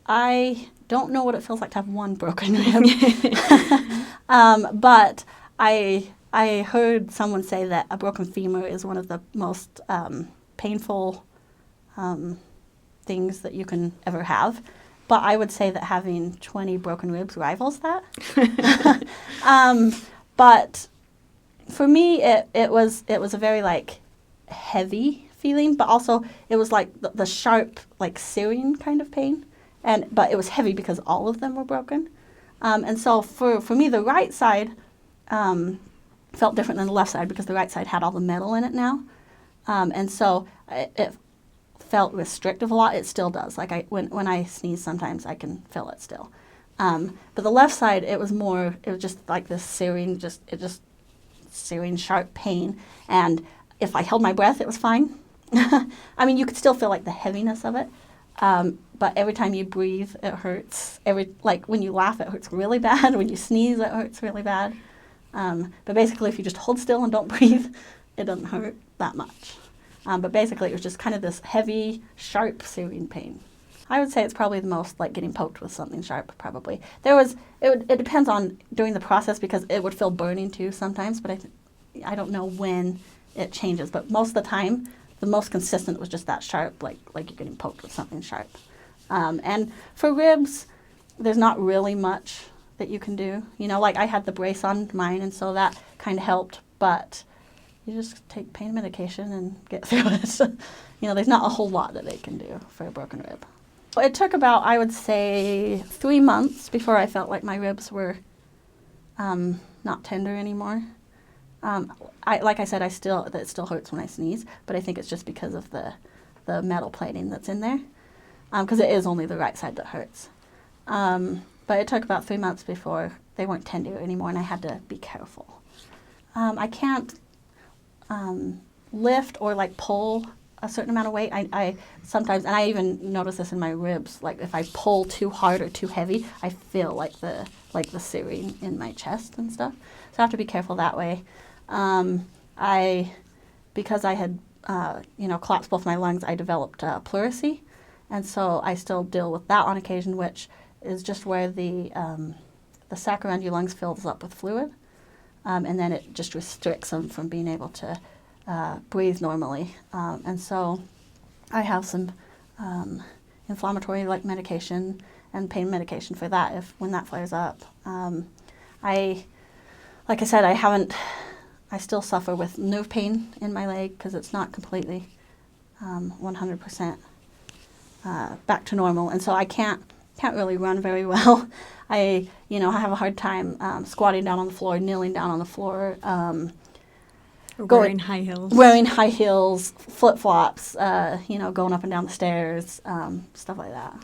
I don't know what it feels like to have one broken rib. But I heard someone say that a broken femur is one of the most painful things that you can ever have. But I would say that having 20 broken ribs rivals that. But for me, it was a very like heavy feeling, but also it was like the sharp, like searing kind of pain, but it was heavy because all of them were broken. And so for me, the right side felt different than the left side because the right side had all the metal in it now, and so it felt restrictive a lot. It still does. Like when I sneeze, sometimes I can feel it still. But the left side, it was just like this searing, searing sharp pain. And if I held my breath, it was fine. I mean, you could still feel like the heaviness of it. But every time you breathe, it hurts. Like when you laugh, it hurts really bad. When you sneeze, it hurts really bad. But basically, if you just hold still and don't breathe, it doesn't hurt that much. But basically, it was just kind of this heavy, sharp, searing pain. I would say it's probably the most like getting poked with something sharp, probably. It depends on doing the process because it would feel burning too sometimes, but I don't know when it changes. But most of the time, the most consistent was just that sharp, like you're getting poked with something sharp. And for ribs, there's not really much that you can do. You know, like I had the brace on mine, and so that kind of helped, but you just take pain medication and get through it. You know, there's not a whole lot that they can do for a broken rib. It took about, I would say, 3 months before I felt like my ribs were not tender anymore. Like I said, it still hurts when I sneeze, but I think it's just because of the metal plating that's in there, because it is only the right side that hurts. But it took about 3 months before they weren't tender anymore, and I had to be careful. I can't lift or like pull a certain amount of weight. I sometimes, and I even notice this in my ribs, like if I pull too hard or too heavy, I feel like the searing in my chest and stuff. So I have to be careful that way. Because I had collapsed both my lungs, I developed pleurisy, and so I still deal with that on occasion, which is just where the sac around your lungs fills up with fluid. And then it just restricts them from being able to breathe normally. And so I have some inflammatory like medication and pain medication for that when that flares up. Like I said, I still suffer with nerve pain in my leg because it's not completely 100% back to normal. And so I can't really run very well. I have a hard time squatting down on the floor, kneeling down on the floor. Wearing high heels. Wearing high heels, flip-flops, going up and down the stairs, stuff like that.